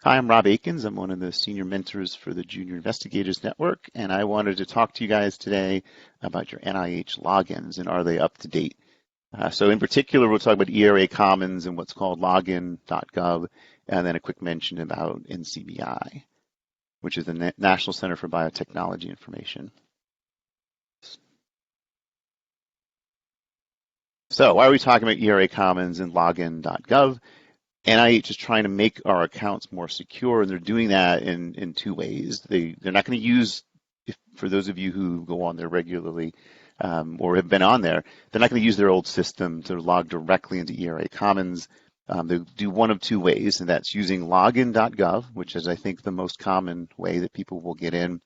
Hi, I'm Rob Akins. I'm one of the senior mentors for the Junior Investigators Network, and I wanted to talk to you guys today about your NIH logins and are they up to date. So in particular, we'll talk about EraCommons and what's called login.gov, and then a quick mention about NCBI, which is the National Center for Biotechnology Information. So why are we talking about EraCommons and login.gov? NIH is trying to make our accounts more secure, and they're doing that in two ways. They're not going to use, for those of you who go on there regularly or have been on there, they're not going to use their old system to log directly into EraCommons. They do one of two ways, and that's using login.gov, which is, I think, the most common way that people will get in,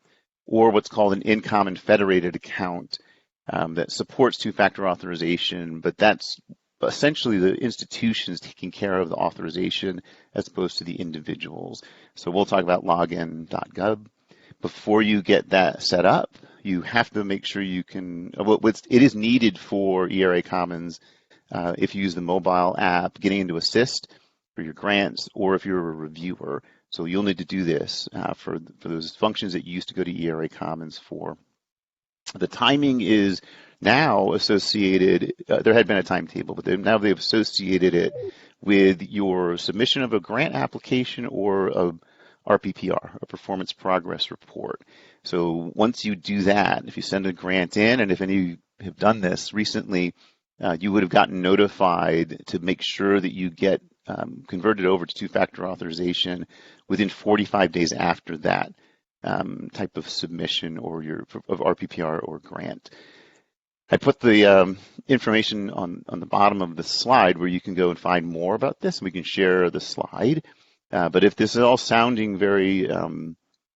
or what's called an in-common federated account that supports two-factor authorization, but that's essentially the institutions taking care of the authorization as opposed to the individuals. So we'll talk about login.gov. Before you get that set up, you have to make sure you can, it is needed for EraCommons if you use the mobile app, getting into Assist for your grants, or if you're a reviewer. So you'll need to do this for those functions that you used to go to EraCommons for. The timing is now associated, there had been a timetable, but now they've associated it with your submission of a grant application or a RPPR, a performance progress report. So once you do that, if you send a grant in, and if any of you have done this recently, you would have gotten notified to make sure that you get converted over to two-factor authorization within 45 days after that type of submission or of RPPR or grant. I put the information on the bottom of the slide where you can go and find more about this, and we can share the slide. But if this is all sounding very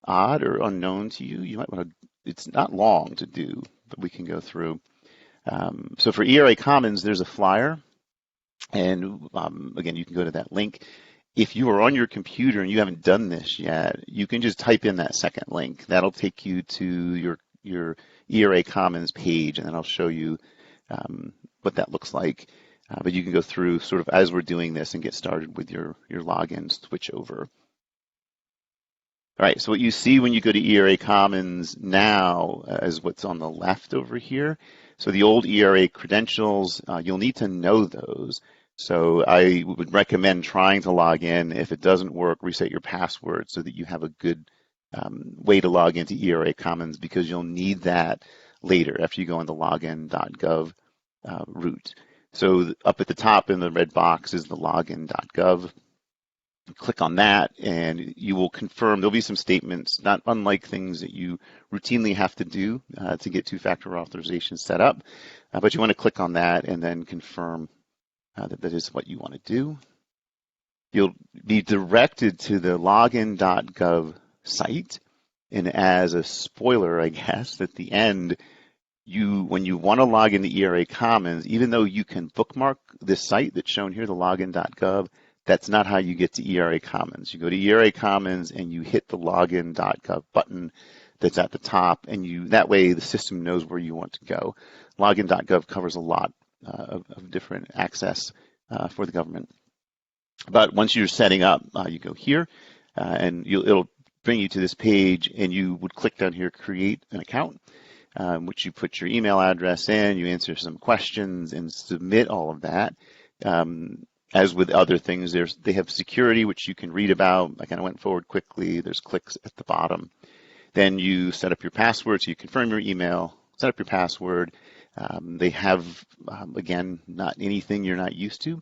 odd or unknown to you, you might want to, it's not long to do, but we can go through. So for EraCommons, there's a flyer, and again, you can go to that link. If you are on your computer and you haven't done this yet, you can just type in that second link. That'll take you to your EraCommons page, and then I'll show you what that looks like. But you can go through sort of as we're doing this and get started with your login switch over. All right, so what you see when you go to EraCommons now is what's on the left over here. So the old ERA credentials, you'll need to know those. So I would recommend trying to log in. If it doesn't work, reset your password so that you have a good way to log into EraCommons, because you'll need that later after you go on the login.gov route. So up at the top in the red box is the login.gov. Click on that and you will confirm. There'll be some statements, not unlike things that you routinely have to do to get two-factor authorization set up, but you want to click on that and then confirm that is what you want to do. You'll be directed to the login.gov site, and as a spoiler, I guess, at the end, when you want to log into EraCommons, even though you can bookmark this site that's shown here, the login.gov, that's not how you get to EraCommons. You go to EraCommons and you hit the login.gov button that's at the top, and that way the system knows where you want to go. Login.gov covers a lot of different access for the government. But once you're setting up, you go here, and it'll bring you to this page, and you would click down here, create an account, which you put your email address in, you answer some questions, and submit all of that. As with other things, they have security, which you can read about. I kind of went forward quickly. There's clicks at the bottom. Then you set up your password, so you confirm your email, set up your password. They have, again, not anything you're not used to.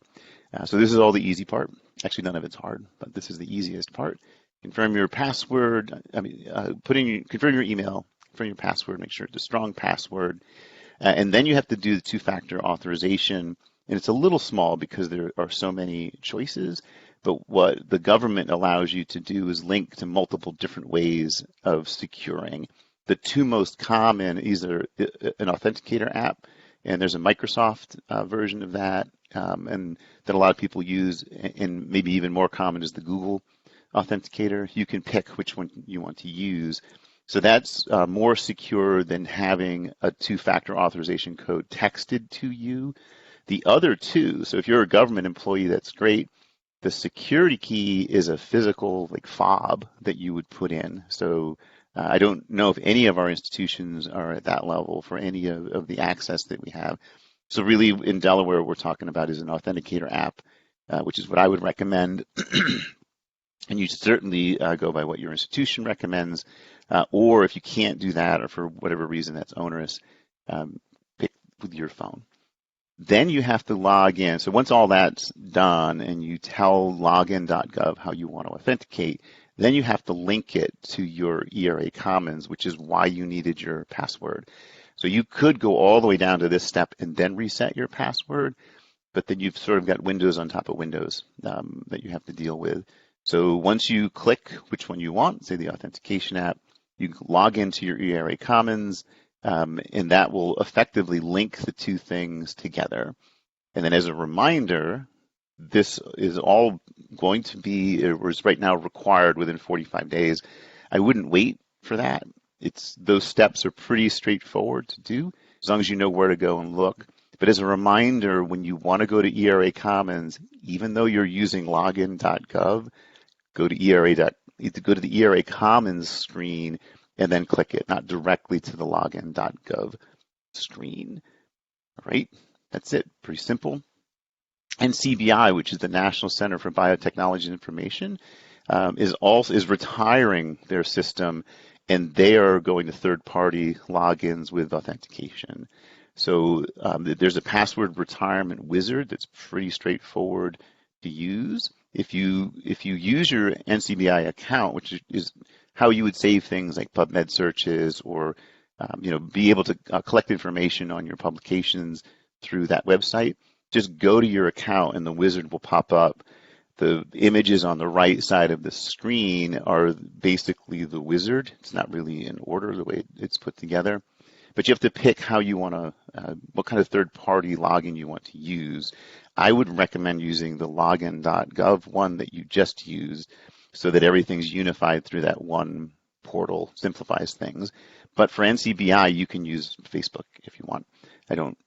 So this is all the easy part. Actually, none of it's hard, but this is the easiest part. Confirm your password. Confirm your email, confirm your password, make sure it's a strong password. And then you have to do the two-factor authorization. And it's a little small because there are so many choices. But what the government allows you to do is link to multiple different ways of securing. The two most common is an authenticator app, and there's a Microsoft version of that, and that a lot of people use, and maybe even more common is the Google authenticator. You can pick which one you want to use. So that's more secure than having a two-factor authorization code texted to you. The other two, so if you're a government employee, that's great. The security key is a physical like fob that you would put in. So I don't know if any of our institutions are at that level for any of the access that we have. So really in Delaware, what we're talking about is an authenticator app, which is what I would recommend. And you should certainly go by what your institution recommends, or if you can't do that, or for whatever reason that's onerous, pick with your phone. Then you have to log in. So once all that's done and you tell login.gov how you want to authenticate, then you have to link it to your EraCommons, which is why you needed your password. So you could go all the way down to this step and then reset your password, but then you've sort of got Windows on top of Windows that you have to deal with. So once you click which one you want, say the authentication app, you log into your EraCommons, and that will effectively link the two things together. And then as a reminder, this is all going to be, or is right now required within 45 days. I wouldn't wait for that. Those steps are pretty straightforward to do, as long as you know where to go and look. But as a reminder, when you want to go to EraCommons, even though you're using login.gov, go to the EraCommons screen and then click it, not directly to the login.gov screen. All right, that's it. Pretty simple. NCBI, which is the National Center for Biotechnology and Information, is retiring their system, and they are going to third-party logins with authentication. So there's a password retirement wizard that's pretty straightforward to use. If you use your NCBI account, which is how you would save things like PubMed searches, or be able to collect information on your publications through that website, just go to your account and the wizard will pop up. The images on the right side of the screen are basically the wizard. It's not really in order the way it's put together, but you have to pick how you want to, what kind of third-party login you want to use. I would recommend using the login.gov one that you just used, so that everything's unified through that one portal, simplifies things. But for NCBI, you can use Facebook if you want. I don't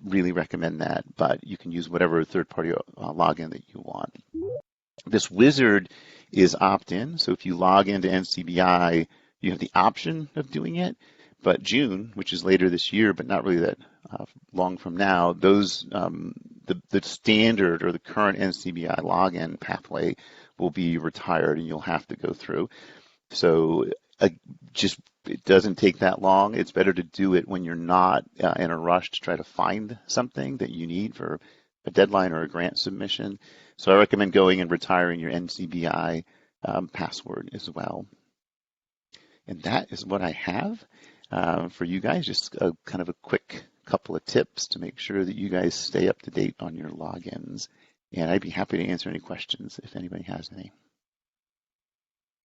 really recommend that, but you can use whatever third-party login that you want. This wizard is opt-in, so if you log into NCBI, you have the option of doing it. But June, which is later this year, but not really that long from now, those the standard or the current NCBI login pathway will be retired, and you'll have to go through. So it doesn't take that long. It's better to do it when you're not in a rush to try to find something that you need for a deadline or a grant submission. So I recommend going and retiring your NCBI password as well. And that is what I have for you guys. Just kind of a quick couple of tips to make sure that you guys stay up to date on your logins. And I'd be happy to answer any questions if anybody has any.